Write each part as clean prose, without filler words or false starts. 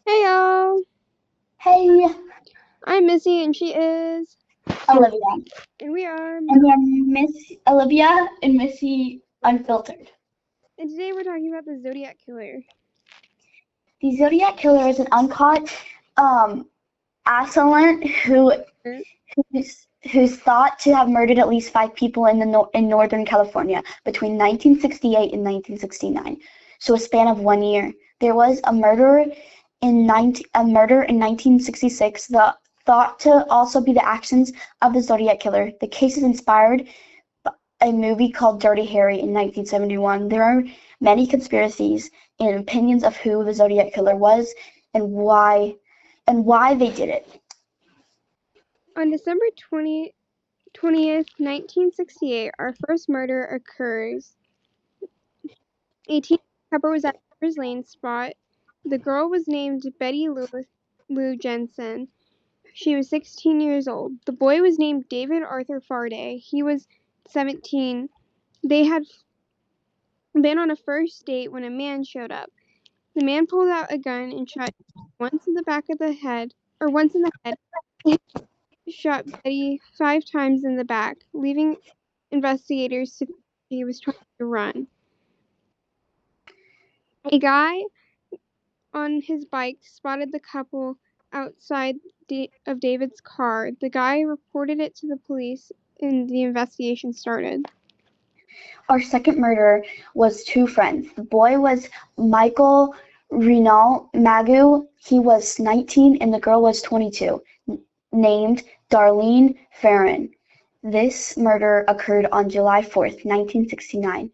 Hey y'all! Hey, I'm Missy and she is, Olivia. and we are And murder. then Miss Olivia and Missy Unfiltered. And today we're talking about the Zodiac Killer. The Zodiac Killer is an uncaught assailant who's thought to have murdered at least 5 people in Northern California between 1968 and 1969. So a span of 1 year. There was a murder in 1966. The thought to also be the actions of the Zodiac Killer. The case is inspired a movie called Dirty Harry in 1971. There are many conspiracies and opinions of who the Zodiac Killer was and why they did it. On December 20th, 1968, our first murder occurs. A teen couple was at Lover's Lane spot. The girl was named Betty Lou Jensen. She was 16 years old. The boy was named David Arthur Farday. He was 17. They had been on a first date when a man showed up. The man pulled out a gun and shot once in the back of the head, or once in the head, shot Betty 5 times in the back, leaving investigators to think he was trying to run. A guy on his bike spotted the couple outside of David's car. The guy reported it to the police, and the investigation started. Our second murderer was two friends. The boy was Michael Renal Magu. He was 19 and the girl was 22, named Darlene Farron. This murder occurred on July 4th, 1969.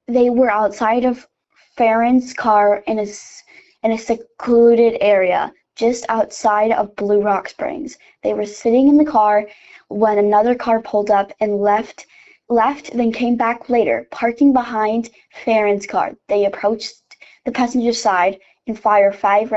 They were outside of Farron's car in a secluded area just outside of Blue Rock Springs. They were sitting in the car when another car pulled up and left, then came back later, parking behind Farron's car. They approached the passenger side and fired 5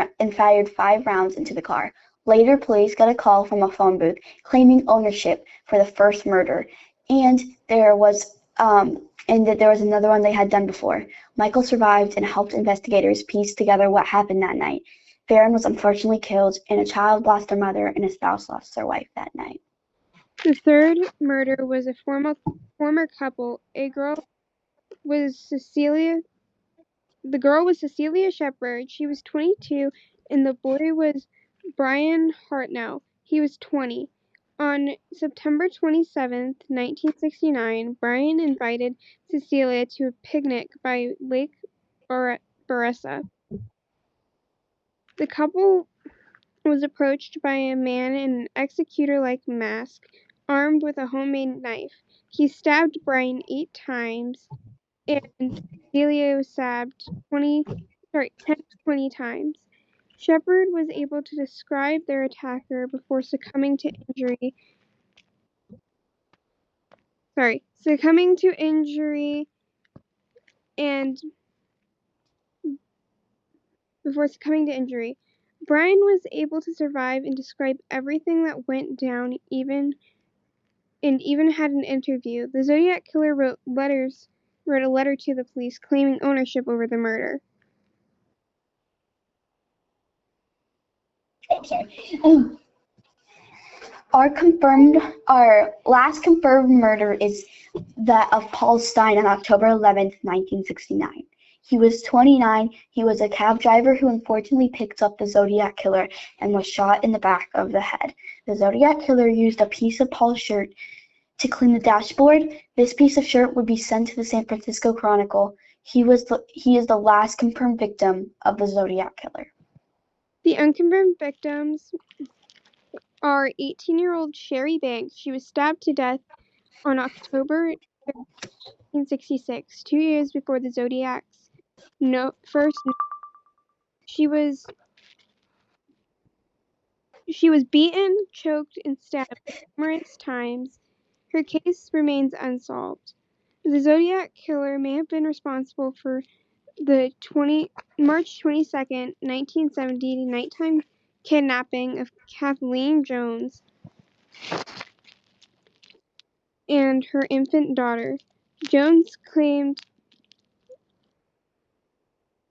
rounds into the car. Later, police got a call from a phone booth claiming ownership for the first murder, and that there was another one they had done before. Michael survived and helped investigators piece together what happened that night. Farron was unfortunately killed, and a child lost their mother, and a spouse lost their wife that night. The third murder was a former couple. Was Cecilia The girl was Cecilia Shepard. She was 22, and the boy was Brian Hartnell. He was 20. On September 27th, 1969, Brian invited Cecilia to a picnic by Lake Beressa. The couple was approached by a man in an executor-like mask, armed with a homemade knife. He stabbed Brian 8 times, and Cecilia was stabbed 10 to 20 times. Shepard was able to describe their attacker before succumbing to injury and before succumbing to injury. Brian was able to survive and describe everything that went down, even had an interview. The Zodiac Killer wrote a letter to the police claiming ownership over the murder. Okay. Our last confirmed murder is that of Paul Stein on October 11th, 1969. He was 29. He was a cab driver who unfortunately picked up the Zodiac Killer and was shot in the back of the head. The Zodiac Killer used a piece of Paul's shirt to clean the dashboard. This piece of shirt would be sent to the San Francisco Chronicle. He is the last confirmed victim of the Zodiac Killer. The unconfirmed victims are 18-year-old Sherry Banks. She was stabbed to death on October 1966, 2 years before the Zodiac's first. She was beaten, choked, and stabbed numerous times. Her case remains unsolved. The Zodiac Killer may have been responsible for the March 22nd, 1970 nighttime kidnapping of Kathleen Jones and her infant daughter. Jones claimed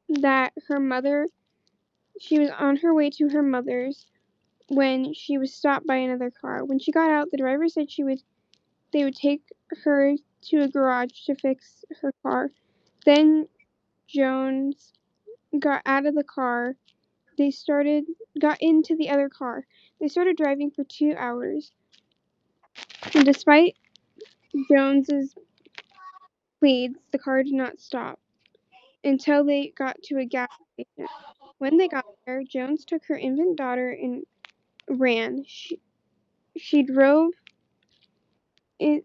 that her mother She was on her way to her mother's when she was stopped by another car. When she got out, the driver said they would take her to a garage to fix her car. Then Jones got out of the car. Got into the other car. They started driving for 2 hours. And despite Jones's pleads, the car did not stop until they got to a gas station. When they got there, Jones took her infant daughter and ran. She drove in,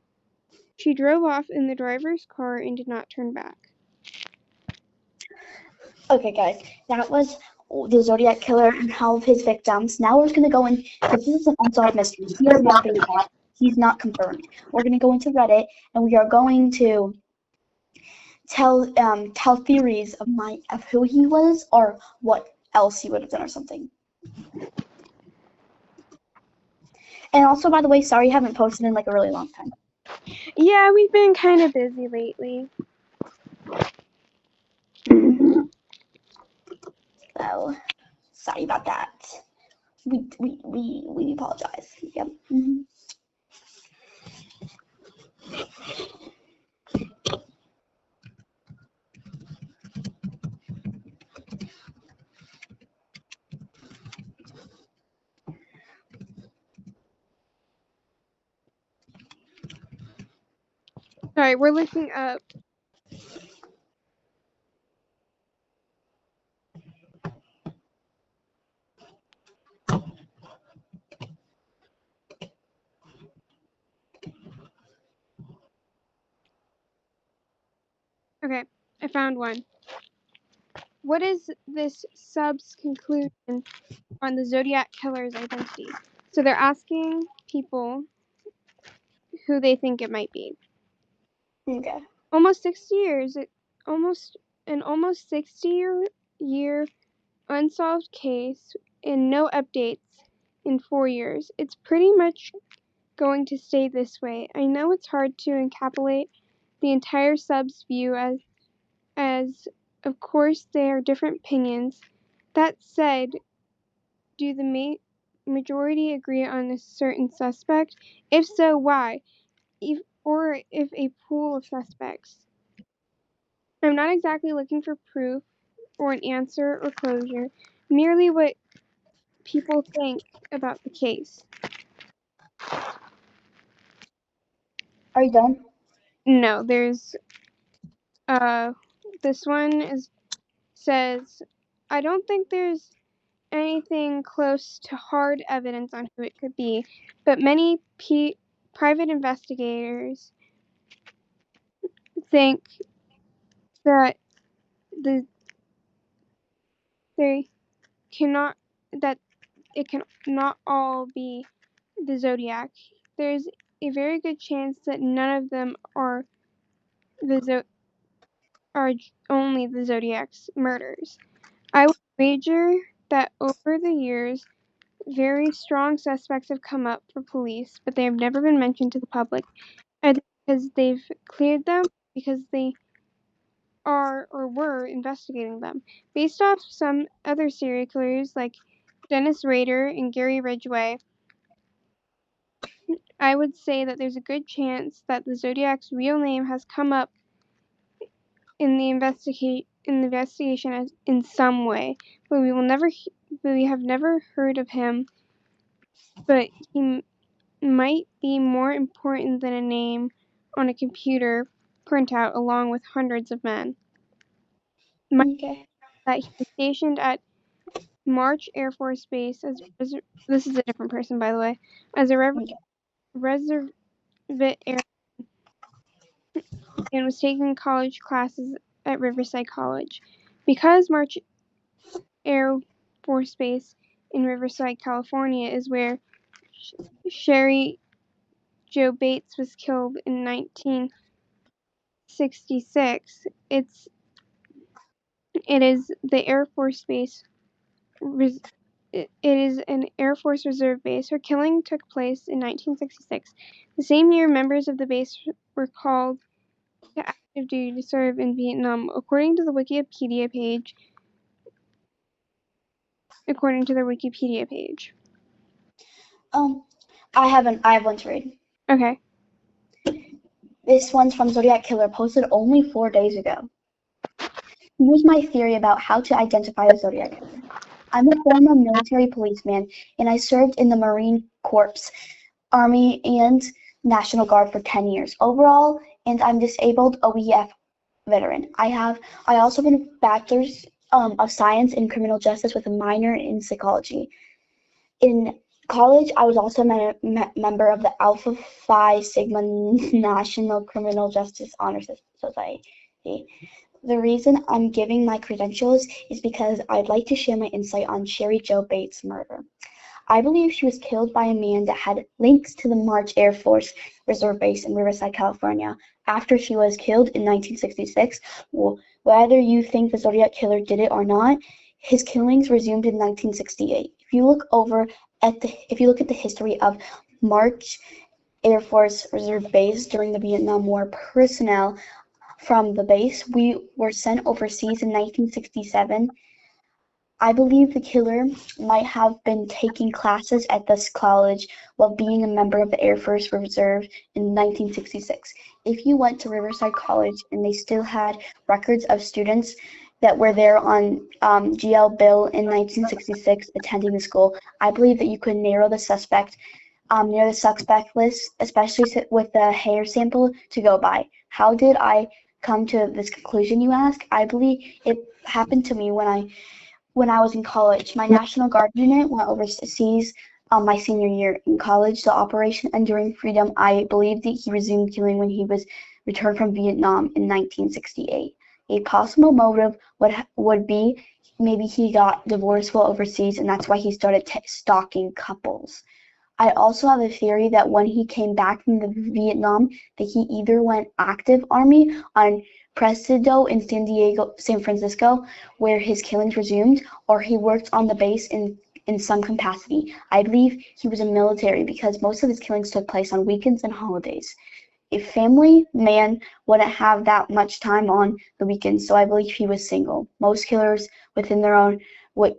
she drove off in the driver's car and did not turn back. Okay, guys, that was the Zodiac Killer and all of his victims. Now we're going to go in, because this is an unsolved mystery. He has not been caught. He's not confirmed. We're going to go into Reddit, and we are going to tell theories of who he was or what else he would have done or something. And also, by the way, sorry I haven't posted in like a really long time. Yeah, we've been kind of busy lately. So sorry about that. We apologize. Yep. Sorry, we're looking up. Okay, I found one. What is this sub's conclusion on the Zodiac Killer's identity? So they're asking people who they think it might be. Okay. Almost 60 years, almost 60-year unsolved case and no updates in 4 years. It's pretty much going to stay this way. I know it's hard to encapsulate the entire sub's view as of course there are different opinions. That said, do the majority agree on a certain suspect? If so, why? Or if a pool of suspects? I'm not exactly looking for proof or an answer or closure, merely what people think about the case. Are you done? No, there's this one says I don't think there's anything close to hard evidence on who it could be, but many private investigators think that the they cannot that it can not all be the Zodiac. There's a very good chance that none of them are are only the Zodiac's murders. I would wager that over the years, very strong suspects have come up for police, but they have never been mentioned to the public, either because they've cleared them, because they are or were investigating them. Based off some other serial killers like Dennis Rader and Gary Ridgway, I would say that there's a good chance that the Zodiac's real name has come up in the investigation as, in some way, but we have never heard of him. But he might be more important than a name on a computer printout along with hundreds of men. Might Okay. that he was stationed at March Air Force Base as this is a different person, by the way, as a Okay. reserve air and was taking college classes at Riverside College. Because March Air Force Base in Riverside, California is where Sherry Joe Bates was killed in 1966. It is the Air Force Base. It is an Air Force Reserve base. Her killing took place in 1966. The same year, members of the base were called to active duty to serve in Vietnam. According to the Wikipedia page, according to their Wikipedia page. I have one to read. Okay. This one's from Zodiac Killer, posted only 4 days ago. Here's my theory about how to identify a Zodiac Killer. I'm a former military policeman, and I served in the Marine Corps, Army, and National Guard for 10 years overall, and I'm disabled OEF veteran. I also have a bachelor's of science in criminal justice with a minor in psychology. In college, I was also a member of the Alpha Phi Sigma National Criminal Justice Honor Society. The reason I'm giving my credentials is because I'd like to share my insight on Sherry Jo Bates' murder. I believe she was killed by a man that had links to the March Air Force Reserve Base in Riverside, California, after she was killed in 1966. Well, whether you think the Zodiac Killer did it or not, his killings resumed in 1968. If you look at the history of March Air Force Reserve Base during the Vietnam War, personnel from the base we were sent overseas in 1967. I believe the killer might have been taking classes at this college while being a member of the Air Force Reserve in 1966. If you went to Riverside College and they still had records of students that were there on GL Bill in 1966 attending the school, I believe that you could narrow the suspect near the suspect list, especially with the hair sample to go by. How did I come to this conclusion, you ask? I believe it happened to me when I was in college. My National Guard unit went overseas my senior year in college. The Operation Enduring Freedom, I believe that he resumed killing when he was returned from Vietnam in 1968. A possible motive would be maybe he got divorced while overseas, and that's why he started stalking couples. I also have a theory that when he came back from the Vietnam, that he either went active army on Presidio in San Francisco, where his killings resumed, or he worked on the base in some capacity. I believe he was in military because most of his killings took place on weekends and holidays. A family man wouldn't have that much time on the weekends, so I believe he was single. Most killers would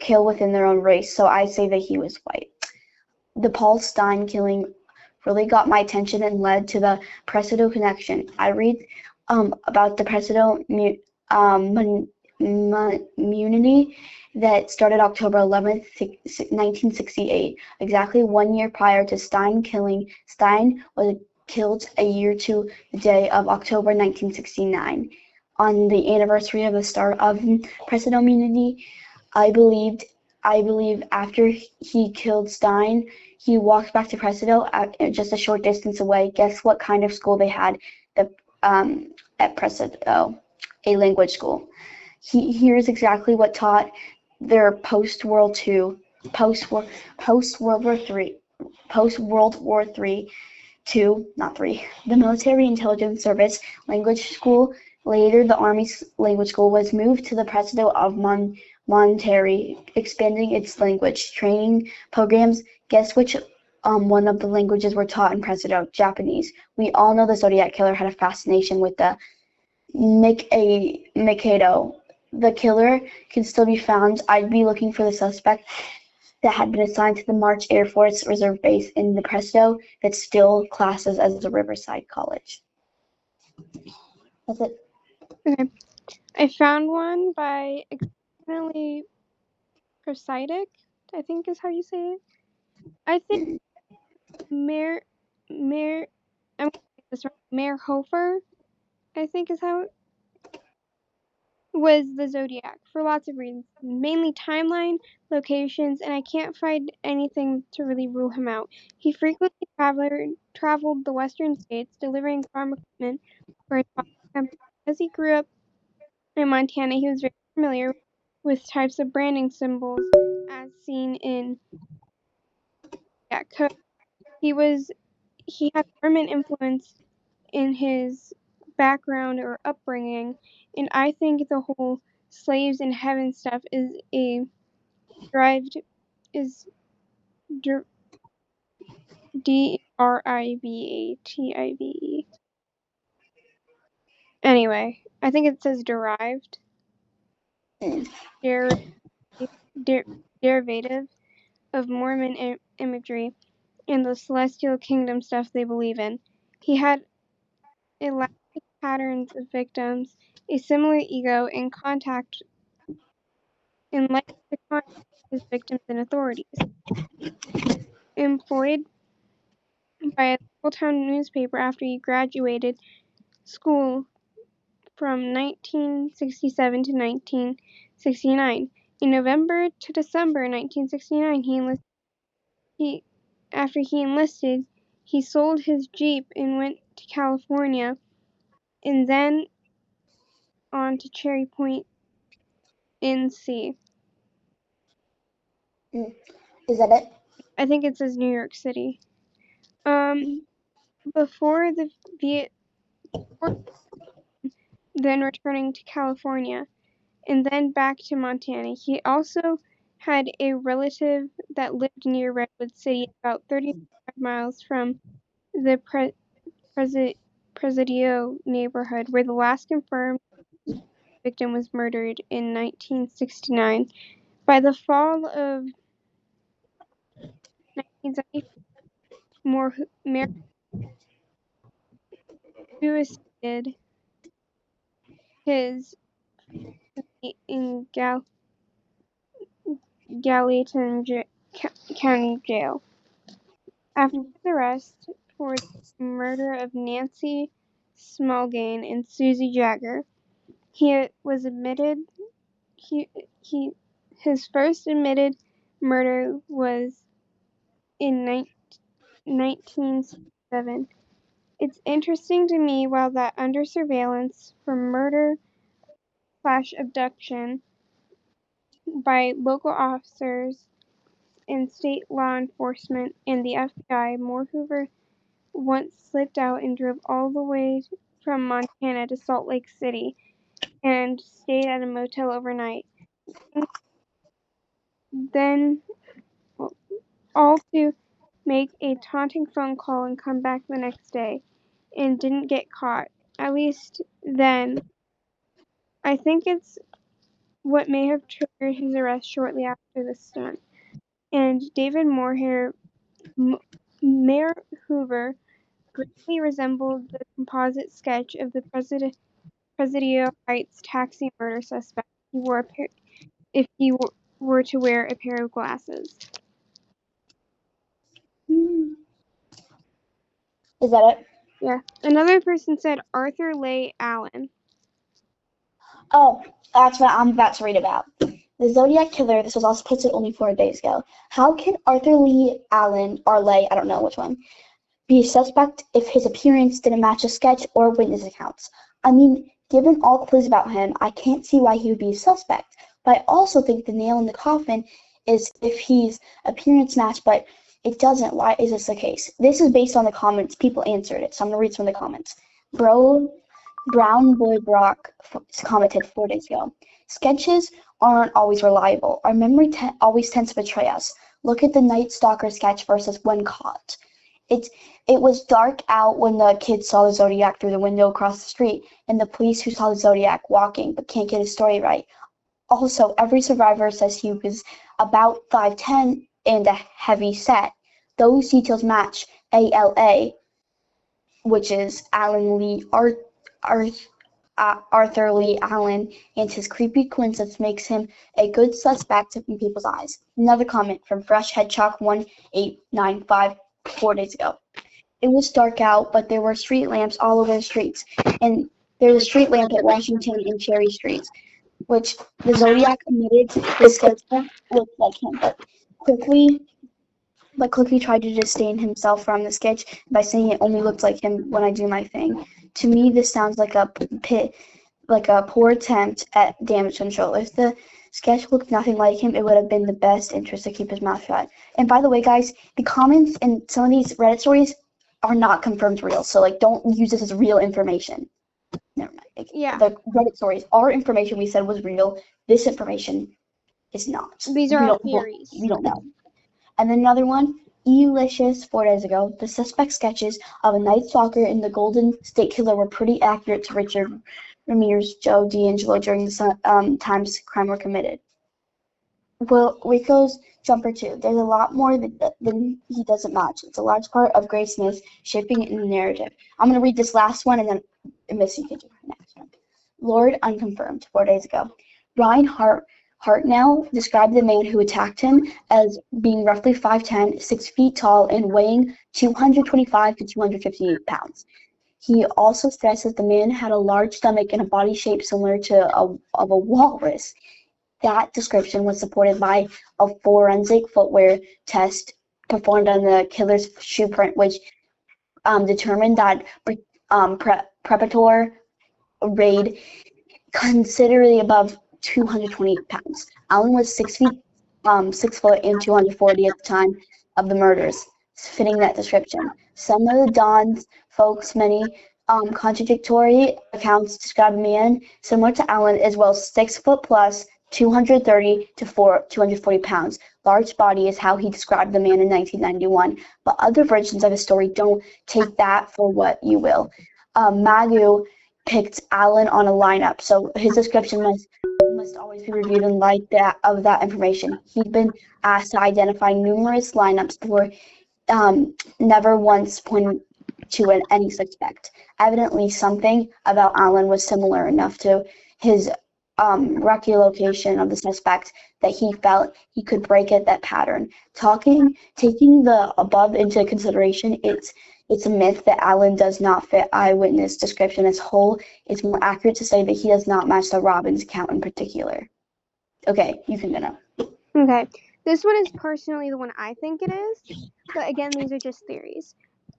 kill within their own race, so I say that he was white. The Paul Stine killing really got my attention and led to the Presidio connection. I read about the Presidio mutiny that started October 11th, 1968, exactly 1 year prior to Stine killing. Stine was killed a year to the day of October 1969. On the anniversary of the start of Presidio mutiny, I believed I believe after he killed Stein, he walked back to Presidio just a short distance away. Guess what kind of school they had the, at Presidio? A language school. Here's exactly what taught their post World War Three, two, not three. The Military Intelligence Service language school. Later, the Army's language school was moved to the Presidio of Monterrey, expanding its language training programs. Guess which one of the languages were taught in Presidio? Japanese. We all know the Zodiac Killer had a fascination with the Mikado. The killer can still be found. I'd be looking for the suspect that had been assigned to the March Air Force Reserve Base in the Presidio that still classes as a Riverside College. That's it. Okay. I found one by exceptionally Presidic, I think is how you say it. I think Mayor Mayor I'm gonna get this wrong. Mayor Hofer, I think is how it was the Zodiac for lots of reasons. Mainly timeline, locations, and I can't find anything to really rule him out. He frequently traveled the western states delivering farm equipment for his father's company. As he grew up in Montana, he was very familiar with types of branding symbols as seen in Zodiac Code. He had government influence in his background or upbringing, and I think the whole slaves in heaven stuff is a derived is Drivative. Anyway, I think it says derived. Mm. Derivative. derivative of Mormon imagery and the celestial kingdom stuff they believe in. He had elaborate patterns of victims, a similar ego, and likely to contact his victims and authorities. Employed by a local town newspaper after he graduated school from 1967 to 1969. In November to December 1969, after he enlisted, he sold his Jeep and went to California, and then on to Cherry Point, NC. Is that it? I think it says New York City. Before the Viet War, then returning to California, and then back to Montana. He also had a relative that lived near Redwood City, about 35 miles from the Presidio neighborhood, where the last confirmed victim was murdered in 1969. By the fall of 1975, Mary suicided his in Gallatin County Jail. After his arrest for the murder of Nancy Smulgane and Susie Jagger, he was admitted. His first admitted murder was in 1967. It's interesting to me while that under surveillance for murder/abduction by local officers and state law enforcement and the FBI, Moore-Hoover once slipped out and drove all the way from Montana to Salt Lake City and stayed at a motel overnight. Then, all to make a taunting phone call and come back the next day, and didn't get caught. At least then. I think it's what may have triggered his arrest shortly after the stunt. And David Mayor Hoover greatly resembled the composite sketch of the Presidio Heights taxi murder suspect if he were to wear a pair of glasses. Is that it? Yeah. Another person said Arthur Leigh Allen. Oh, that's what I'm about to read about. The Zodiac Killer, this was also posted only 4 days ago. How can Arthur Lee Allen, or Leigh, I don't know which one, be a suspect if his appearance didn't match a sketch or witness accounts? I mean, given all the clues about him, I can't see why he would be a suspect. But I also think the nail in the coffin is if his appearance matched, but it doesn't. Why is this the case? This is based on the comments. People answered it, so I'm going to read some of the comments. Brown Boy Brock commented 4 days ago. Sketches aren't always reliable. Our memory always tends to betray us. Look at the Night Stalker sketch versus When Caught. It was dark out when the kids saw the Zodiac through the window across the street, and the police who saw the Zodiac walking but can't get his story right. Also, every survivor says he was about 5'10" and a heavy set. Those details match ALA, which is Alan Lee Arthur Lee Allen, and his creepy coincidence makes him a good suspect in people's eyes. Another comment from Fresh Hedgehog 1895 4 days ago. It was dark out, but there were street lamps all over the streets, and there's a street lamp at Washington and Cherry Streets, which the Zodiac admitted the schedule looked like him, but quickly tried to disdain himself from the sketch by saying it only looked like him when I do my thing. To me, this sounds like a poor attempt at damage control. If the sketch looked nothing like him, it would have been the best interest to keep his mouth shut. And by the way, guys, the comments in some of these Reddit stories are not confirmed real, so don't use this as real information. Never mind. Yeah. The Reddit stories, our information we said was real. This information is not. These are all theories. We don't know. And then another one, Elicious 4 days ago. The suspect sketches of a Night Stalker and the Golden State Killer were pretty accurate to Richard Ramirez, Joe D'Angelo during the times crime were committed. Will Rico's jumper too. There's a lot more than he doesn't match. It's a large part of Gray Smith's shaping in the narrative. I'm going to read this last one and then Missy can do the next one. Lord unconfirmed 4 days ago. Brian Hartnell described the man who attacked him as being roughly 5'10", 6 feet tall, and weighing 225 to 250 pounds. He also stresses the man had a large stomach and a body shape similar to of a walrus. That description was supported by a forensic footwear test performed on the killer's shoe print, which determined that Predator weighed considerably above 220 pounds. Allen was 6 foot and 240 at the time of the murders, fitting that description. Some of the Don's folks' many contradictory accounts describe a man similar to Allen as well, 6 foot plus, 230 to 240 pounds. Large body is how he described the man in 1991, but other versions of his story don't. Take that for what you will. Magoo picked Allen on a lineup, so his description must always be reviewed in light of that information. He'd been asked to identify numerous lineups before, never once pointed to any suspect. Evidently, something about Allen was similar enough to his recollection of the suspect that he felt he could break that pattern. Taking the above into consideration, it's a myth that Allen does not fit eyewitness description as whole. It's more accurate to say that he does not match the Robbins account in particular. Okay, you can go now. Okay, this one is personally the one I think it is, but again, these are just theories.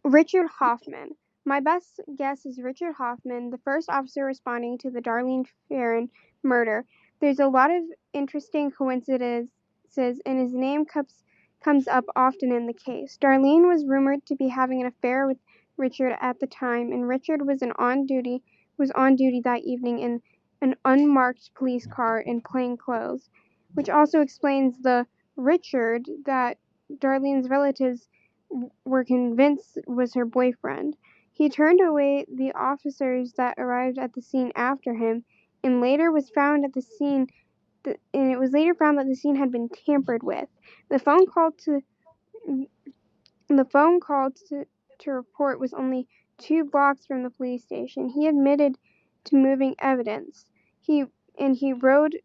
Richard Hoffman. My best guess is Richard Hoffman, the first officer responding to the Darlene Ferrin murder. There's a lot of interesting coincidences, and his name comes up often in the case. Darlene was rumored to be having an affair with Richard at the time, and Richard was on duty that evening in an unmarked police car in plain clothes, which also explains the Richard that Darlene's relatives were convinced was her boyfriend. He turned away the officers that arrived at the scene after him, and later was found at the scene. And it was later found that the scene had been tampered with. The phone call to report was only 2 blocks from the police station. He admitted to moving evidence. He rode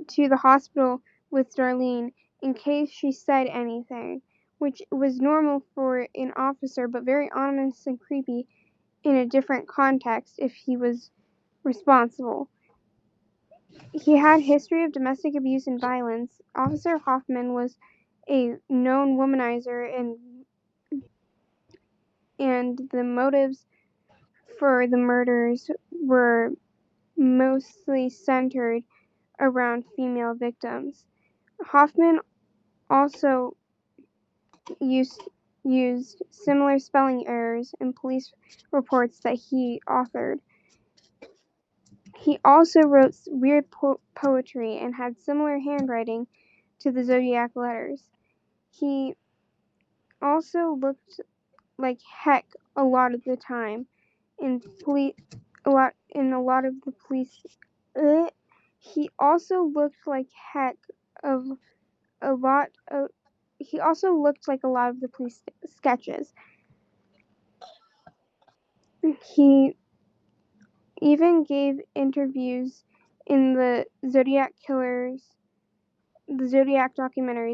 to the hospital with Darlene in case she said anything, which was normal for an officer, but very ominous and creepy in a different context if he was responsible. He had history of domestic abuse and violence. Officer Hoffman was a known womanizer, and the motives for the murders were mostly centered around female victims. Hoffman also used similar spelling errors in police reports that he authored. He also wrote weird poetry and had similar handwriting to the Zodiac letters. He also looked like heck a lot of the time in a lot of the police. He also looked like heck of a lot of. He also looked like a lot of the police sketches. He even gave interviews in the Zodiac documentaries,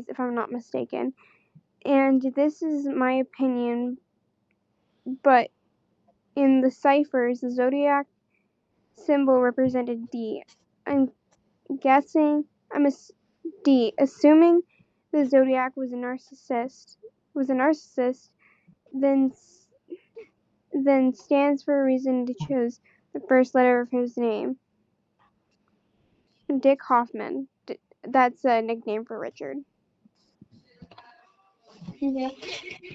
if I'm not mistaken. And this is my opinion, but in the ciphers, the Zodiac symbol represented D. I'm D. Assuming the Zodiac was a narcissist, then stands for a reason to choose the first letter of his name. Dick Hoffman. That's a nickname for Richard. Okay.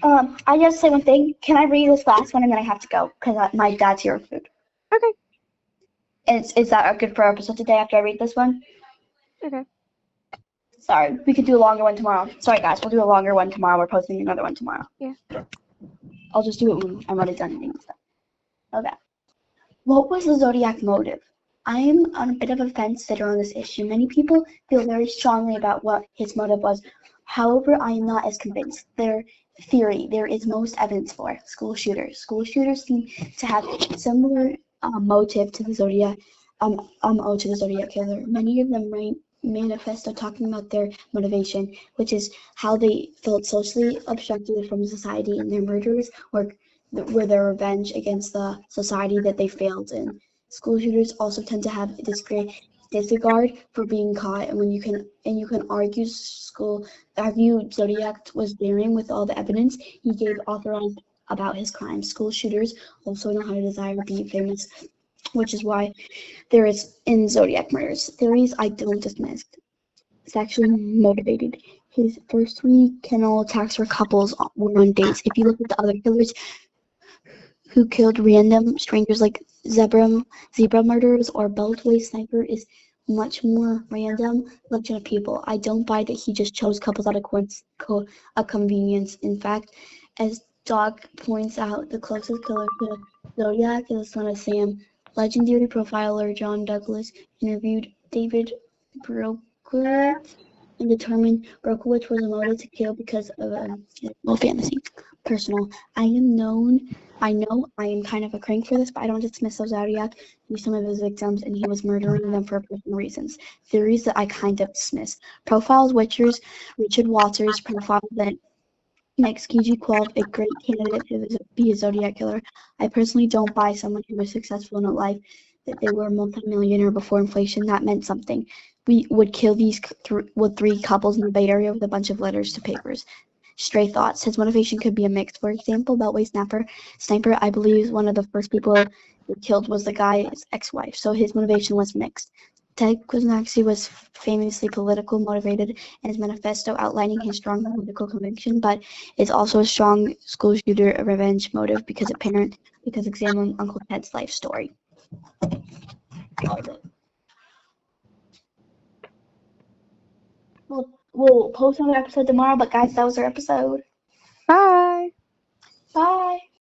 I just say one thing. Can I read this last one and then I have to go because my dad's here with food. Okay. Is that good for our episode today after I read this one? Okay. Sorry, we could do a longer one tomorrow. Sorry guys, we'll do a longer one tomorrow. We're posting another one tomorrow. Yeah. I'll just do it when I'm already done eating stuff. Okay. What was the Zodiac motive? I'm on a bit of a fence sitter on this issue. Many people feel very strongly about what his motive was. However, I am not as convinced. Their theory there is most evidence for school shooters. School shooters seem to have similar motive to the Zodiac Killer. Many of them write manifesto talking about their motivation, which is how they felt socially obstructed from society, and their murders were their revenge against the society that they failed in. School shooters also tend to have this great disregard for being caught, and when you can argue Zodiac was daring with all the evidence he gave authorized about his crimes. School shooters also know how to desire to be famous, which is why there is in Zodiac murders theories I don't dismiss. Sexually motivated. His first three kennel attacks were couples were on dates. If you look at the other killers who killed random strangers like zebra murderers or beltway sniper is much more random selection of people. I don't buy that he just chose couples out of convenience. In fact, as Dog points out, the closest killer to Zodiac is the son of Sam. Legendary profiler John Douglas interviewed David Brokowitz and determined Brokowitz was emoted to kill because of a fantasy. Personal. I know I am kind of a crank for this, but I don't dismiss Zodiac. He knew some of his victims and he was murdering them for personal reasons. Theories that I kind of dismiss. Profiles Richard Walters profile that makes KG-12 a great candidate to be a Zodiac killer. I personally don't buy someone who was successful in life that they were a multimillionaire before inflation. That meant something. We would kill these with three couples in the Bay Area with a bunch of letters to papers. Stray thoughts. His motivation could be a mix. For example, Beltway Sniper, I believe one of the first people he killed was the guy's ex-wife, so his motivation was mixed. Ted Kuznetsky was famously political motivated in his manifesto outlining his strong political conviction, but it's also a strong school shooter revenge motive because examine Uncle Ted's life story. We'll post another episode tomorrow, but guys, that was our episode. Bye. Bye.